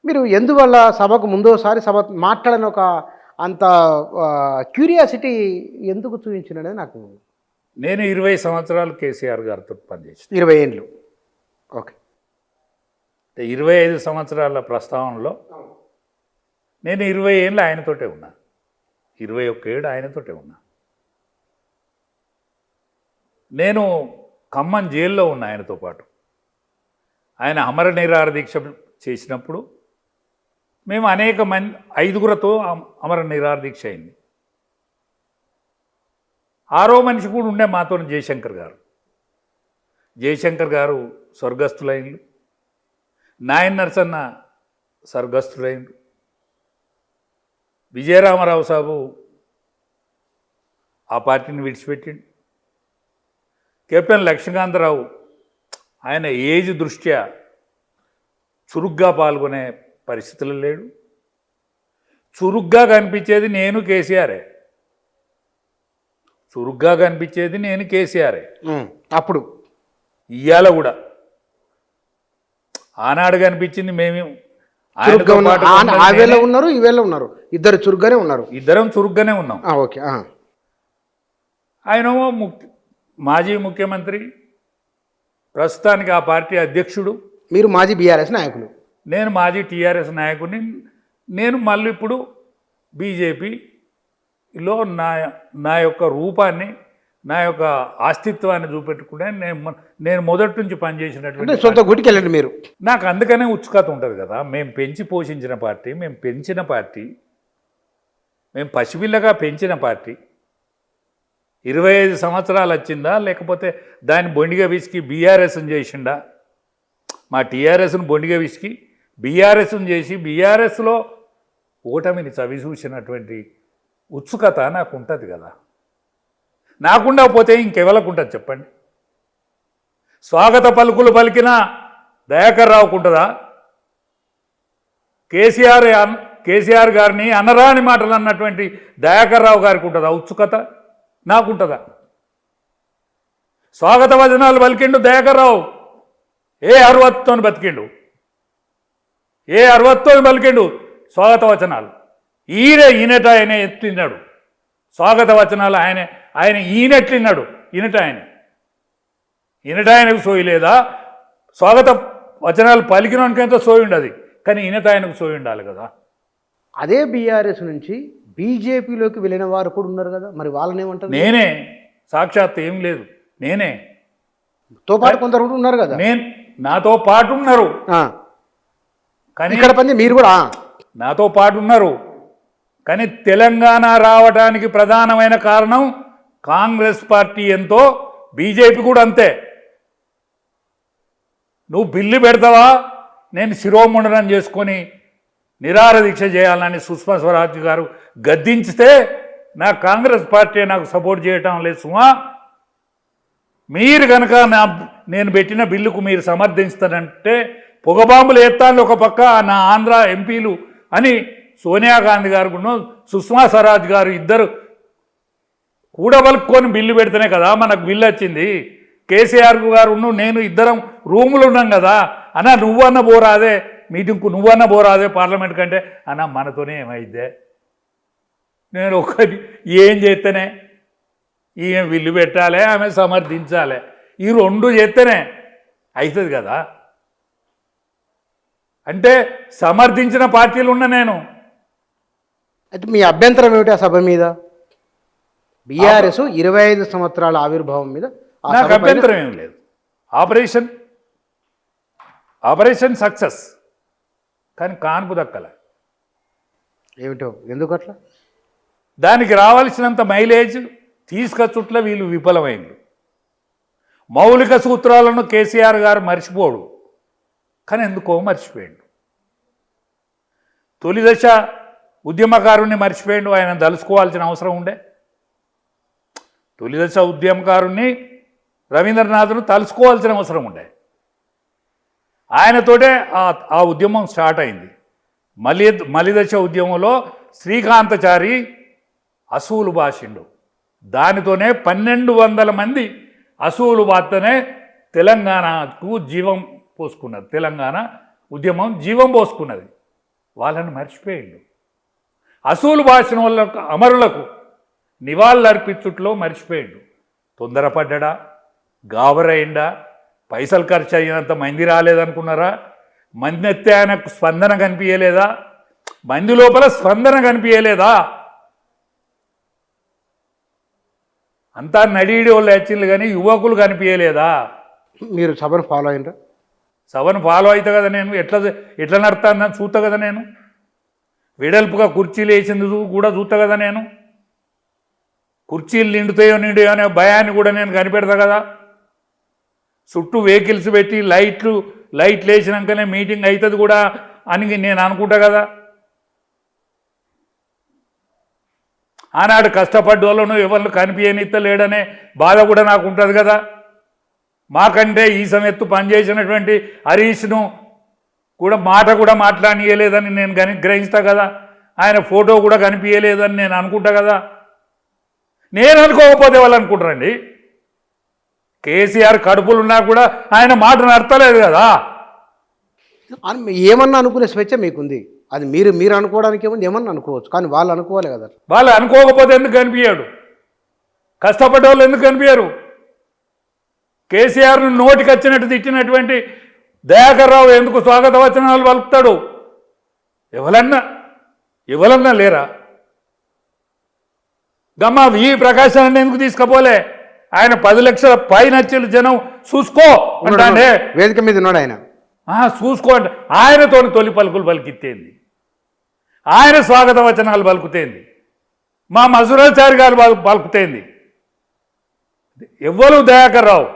మీరు ఎందువల్ల సభకు ముందోసారి సభ మాట్లాడని ఒక అంత క్యూరియాసిటీ ఎందుకు చూపించిననేది నాకు నేను 20 సంవత్సరాలు కేసీఆర్ గారితో పనిచేసాను. 20 ఏండ్లు. ఓకే. 25 సంవత్సరాల ప్రస్తావనలో నేను 20 ఏళ్ళు ఆయనతోటే ఉన్నా, 21 ఏళ్ళు ఆయనతోటే ఉన్నా. నేను ఖమ్మం జైల్లో ఉన్నా ఆయనతో పాటు. ఆయన అమర నిరాహార దీక్ష చేసినప్పుడు మేము అనేక మంది 5గురితో అమర నిరాహార దీక్ష అయింది. 6వ మనిషి కూడా ఉండే మాతో జయశంకర్ గారు. జయశంకర్ గారు స్వర్గస్థులైండ్రు, నాయన నరసన్న స్వర్గస్థులైండ్రు, విజయరామారావు సాబు ఆ పార్టీని విడిచిపెట్టిండు, కెప్టెన్ లక్ష్మీకాంతరావు ఆయన ఏజ్ దృష్ట్యా చురుగ్గా పాల్గొనే పరిస్థితులు లేడు. చురుగ్గా కనిపించేది నేను కేసీఆరే, చురుగ్గా కనిపించేది నేను కేసీఆరే. అప్పుడు ఇవాళ కూడా ఆనాడు కనిపించింది మేము ఉన్నారు, ఈవేళ ఉన్నారు, ఇద్దరు చురుగ్గానే ఉన్నారు, ఇద్దరం చురుగ్గానే ఉన్నాం. ఓకే. ఆయన మాజీ ముఖ్యమంత్రి, ప్రస్తుతానికి ఆ పార్టీ అధ్యక్షుడు. మీరు మాజీ బీఆర్ఎస్ నాయకులు, నేను మాజీ టీఆర్ఎస్ నాయకుడిని. నేను మళ్ళీ ఇప్పుడు బీజేపీలో నా యొక్క రూపాన్ని, నా యొక్క అస్తిత్వాన్ని చూపెట్టుకుంటే నేను మొదటి నుంచి పనిచేసినటువంటి సొంత గుడికి వెళ్ళండి మీరు. నాకు అందుకనే ఉత్సుకత ఉంటుంది కదా. మేము పెంచి పోషించిన పార్టీ, మేము పెంచిన పార్టీ, మేము పసిపిల్లగా పెంచిన పార్టీ 25 సంవత్సరాలు వచ్చిందా, లేకపోతే దాన్ని బొండిగా విసికి బీఆర్ఎస్ని చేసిండా? మా టీఆర్ఎస్ను బొండిగా విసికి బీఆర్ఎస్ను చేసి బీఆర్ఎస్లో ఓటమిని చవిచూసినటువంటి ఉత్సుకత నాకు ఉంటుంది కదా. నాకుండా పోతే ఇంకెవరికి ఉంటుంది చెప్పండి? స్వాగత పలుకులు పలికిన దయాకర్ రావుకు ఉంటుందా? కేసీఆర్ గారిని అనరాని మాటలు అన్నటువంటి దయాకర్ రావు గారికి ఉంటుందా ఉత్సుకత? నాకుంటుందా? స్వాగత వచనాలు పలికిండు దయాకర్ రావు, ఏ 60తో బతికిండు, ఏ 60తో పలికిండు స్వాగత వచనాలు. ఈయనట ఆయన ఎత్తిన్నాడు స్వాగత వచనాలు. ఆయన ఈయనెట్లిన్నాడు, ఈయనట ఆయనకు సోయి లేదా? స్వాగత వచనాలు పలికినోనికైతే సోయి ఉండదు, కానీ ఈయనట ఆయనకు సోయి ఉండాలి కదా. అదే బీఆర్ఎస్ నుంచి బీజేపీలోకి వెళ్ళిన వారు కూడా ఉన్నారు కదా, మరి వాళ్ళని ఏమంటారు? నేనే, సాక్షాత్ ఏం లేదు, నేనే. తో పాటు కొందరు ఉన్నారు కదా. నాతో పాటు ఉన్నారు, కానీ ఇక్కడ పని మీరు కూడా నాతో పాటు ఉన్నారు. కానీ తెలంగాణ రావడానికి ప్రధానమైన కారణం కాంగ్రెస్ పార్టీ ఎంతో, బీజేపీ కూడా అంతే. నువ్వు బిల్లు పెడతావా, నేను శిరోముండనం చేసుకొని నిరాహార దీక్ష చేయాలని సుష్మా స్వరాజ్ గారు గద్దించితే నా కాంగ్రెస్ పార్టీ నాకు సపోర్ట్ చేయటం లేదు సుమా. మీరు కనుక నేను పెట్టిన బిల్లుకు మీరు సమర్థిస్తారంటే పొగబాంబులు ఎత్తాను ఒక పక్క నా ఆంధ్ర ఎంపీలు అని సోనియా గాంధీ గారు సుష్మా స్వరాజ్ గారు ఇద్దరు కూడబలుక్కొని బిల్లు పెడితేనే కదా మనకు బిల్లు వచ్చింది. కేసీఆర్ గారు నేను ఇద్దరం రూములు ఉన్నాం కదా అన్న, నువ్వన్న పోరాదే మీటింగ్కు, నువ్వన్న పోరాదే పార్లమెంట్ కంటే అన్న, మనతోనే ఏమైద్దే? నేను ఒకటి ఏం చేస్తేనే ఈమె బిల్లు పెట్టాలి, ఆమె సమర్థించాలి, ఈ రెండు చేస్తేనే అవుతుంది కదా. అంటే సమర్థించిన పార్టీలు ఉన్నా నేను. అయితే మీ అభ్యంతరం ఏమిటి ఆ సభ మీద? బీఆర్ఎస్ 25 సంవత్సరాల ఆవిర్భావం మీద నాకు అభ్యంతరం ఏం లేదు. ఆపరేషన్ సక్సెస్, కానీ కాన్పు దక్కలే. ఏమిటో ఎందుకు అట్లా? దానికి రావాల్సినంత మైలేజ్ తీసుకొచ్చుట్ల వీళ్ళు విఫలమైంది. మౌలిక సూత్రాలను కేసీఆర్ గారు మర్చిపోడు, కానీ ఎందుకో మర్చిపోయాడు. తొలి దశ ఉద్యమకారుణ్ణి మర్చిపోయాడు, ఆయన దలుచుకోవాల్సిన అవసరం ఉండే. తొలి దశ ఉద్యమకారుణ్ణి రవీంద్రనాథ్ను తలుచుకోవాల్సిన అవసరం ఉండే. ఆయనతోటే ఆ ఉద్యమం స్టార్ట్ అయింది. మలిదశ ఉద్యమంలో శ్రీకాంతచారి అసూలు బాసిండు. దానితోనే 1200 మంది అసూలు బాత్తనే తెలంగాణకు జీవం పోసుకున్నది. తెలంగాణ ఉద్యమం జీవం పోసుకున్నది. వాళ్ళని మర్చిపోయిండు. అసూలు బాసిన వాళ్ళకు అమరులకు నివాళులర్పించుట్లో మర్చిపోయిండు. తొందరపడ్డా, గాబరైండా, పైసలు ఖర్చు అయినంత మంది రాలేదనుకున్నారా? మంది ఎత్తే ఆయనకు స్పందన కనిపించలేదా? మంది లోపల స్పందన కనిపించలేదా? అంతా నడిడి వాళ్ళు వచ్చింది కానీ యువకులు కనిపించలేదా? మీరు సభను ఫాలో అయినరా? సభను ఫాలో అవుతా కదా నేను, ఎట్లా నడతాను చూస్తా కదా నేను, వెడల్పుగా కుర్చీలు వేసింది కూడా చూస్తా కదా నేను, కుర్చీలు నిండుతాయో అనే భయాన్ని కూడా నేను కనిపెడతా కదా. చుట్టూ వెహికల్స్ పెట్టి లైట్లు వేసినాకనే మీటింగ్ అవుతుంది కూడా అని నేను అనుకుంటా కదా. ఆనాడు కష్టపడ్డ వాళ్ళను ఎవరిని కనిపించనిస్తలేడనే బాధ కూడా నాకు ఉంటుంది కదా. మాకంటే ఈ సమయత్తు పనిచేసినటువంటి హరీష్ను కూడా మాట కూడా మాట్లాడనీయలేదని నేను గ్రహిస్తా కదా. ఆయన ఫోటో కూడా కనిపించలేదని నేను అనుకుంటా కదా. నేను అనుకోకపోతే వాళ్ళు అనుకుంటారండి. కేసీఆర్ కడుపులున్నా కూడా ఆయన మాట నడతలేదు కదా. ఏమన్నా అనుకునే స్వేచ్ఛ మీకుంది. అది మీరు అనుకోవడానికి ఏముంది, ఏమన్నా అనుకోవచ్చు, కానీ వాళ్ళు అనుకోవాలి కదా. వాళ్ళు అనుకోకపోతే ఎందుకు కనిపించాడు? కష్టపడ్డ వాళ్ళు ఎందుకు కనిపించారు? కేసీఆర్ను నోటికి వచ్చినట్టు తిట్టినటువంటి దయాకర్ రావు ఎందుకు స్వాగత వచనాలు పలుకుతాడు? ఎవరన్నా లేరా? గమ్మ ఈ ప్రకాశాన్ని ఎందుకు తీసుకపోలే? ఆయన 10 లక్షల పైన జనం చూసుకో అంటే వేదిక మీద ఉన్నాడు ఆయన. చూసుకో అంటే ఆయనతో తొలి పలుకులు పలికిత్తేంది, ఆయన స్వాగత వచనాలు పలుకుతేంది, మా మజురాచారి గారు పలుకుతేంది. ఎవ్వరు దయాకర్ రావు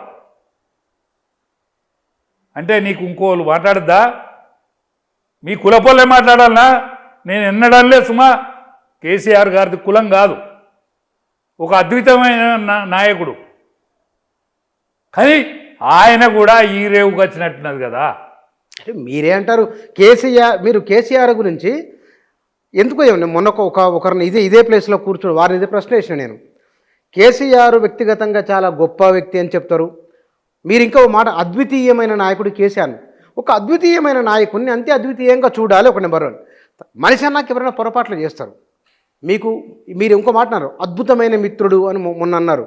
అంటే నీకు ఇంకోళ్ళు మాట్లాడద్దా? మీ కులపోళ్ళే మాట్లాడాలనా? నేను ఎన్నడంలే సుమా. కేసీఆర్ గారిది కులం కాదు, ఒక అద్భుతమైన నాయకుడు. కానీ ఆయన కూడా ఈ రేవుకి వచ్చినట్టున్నది కదా. అంటే మీరే అంటారు మీరు కేసీఆర్ గురించి ఎందుకు మొన్న ఒకరిని ఇదే ప్లేస్లో కూర్చోడు వారిని ఇదే ప్రశ్న వేసిన నేను. కేసీఆర్ వ్యక్తిగతంగా చాలా గొప్ప వ్యక్తి అని చెప్తారు. మీరు ఇంకా మాట అద్వితీయమైన నాయకుడు కేసీఆర్. ఒక అద్వితీయమైన నాయకుడిని అంతే అద్వితీయంగా చూడాలి. ఒక నెంబర్ 1 మనిషి అన్నాక ఎవరైనా పొరపాట్లు చేస్తారు. మీరు ఇంకో మాట అన్నారు, అద్భుతమైన మిత్రుడు అని మొన్న అన్నారు,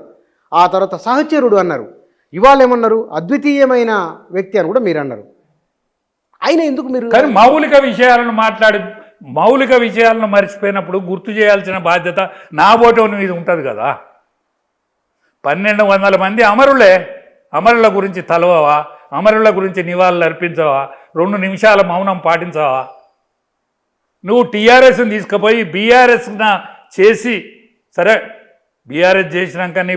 ఆ తర్వాత సహచరుడు అన్నారు, ఇవాళ ఏమన్నారు, అద్వితీయమైన వ్యక్తి అని కూడా మీరు అన్నారు. అయినా ఎందుకు మీరు కానీ మౌలిక విషయాలను మర్చిపోయినప్పుడు గుర్తు చేయాల్సిన బాధ్యత నా ఓటోని మీద ఉంటుంది కదా. 1200 మంది అమరుల గురించి తలవవా? అమరుల గురించి నివాళులు అర్పించవా? 2 నిమిషాల మౌనం పాటించవా? నువ్వు టీఆర్ఎస్ని తీసుకుపోయి బీఆర్ఎస్న చేసి, సరే బీఆర్ఎస్ చేసినాక నీ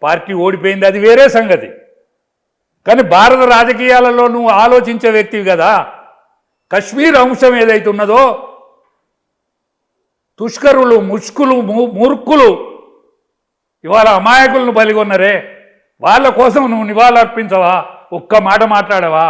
పార్టీ ఓడిపోయింది, అది వేరే సంగతి. కానీ భారత రాజకీయాలలో నువ్వు ఆలోచించే వ్యక్తివి కదా. కశ్మీర్ అంశం ఏదైతే ఉన్నదో, తుష్కరులు, ముష్కులు, మూర్ఖులు ఇవాళ అమాయకులను బలిగొన్నరే, వాళ్ళ కోసం నువ్వు నివాళులు అర్పించవా? ఒక్క మాట మాట్లాడవా?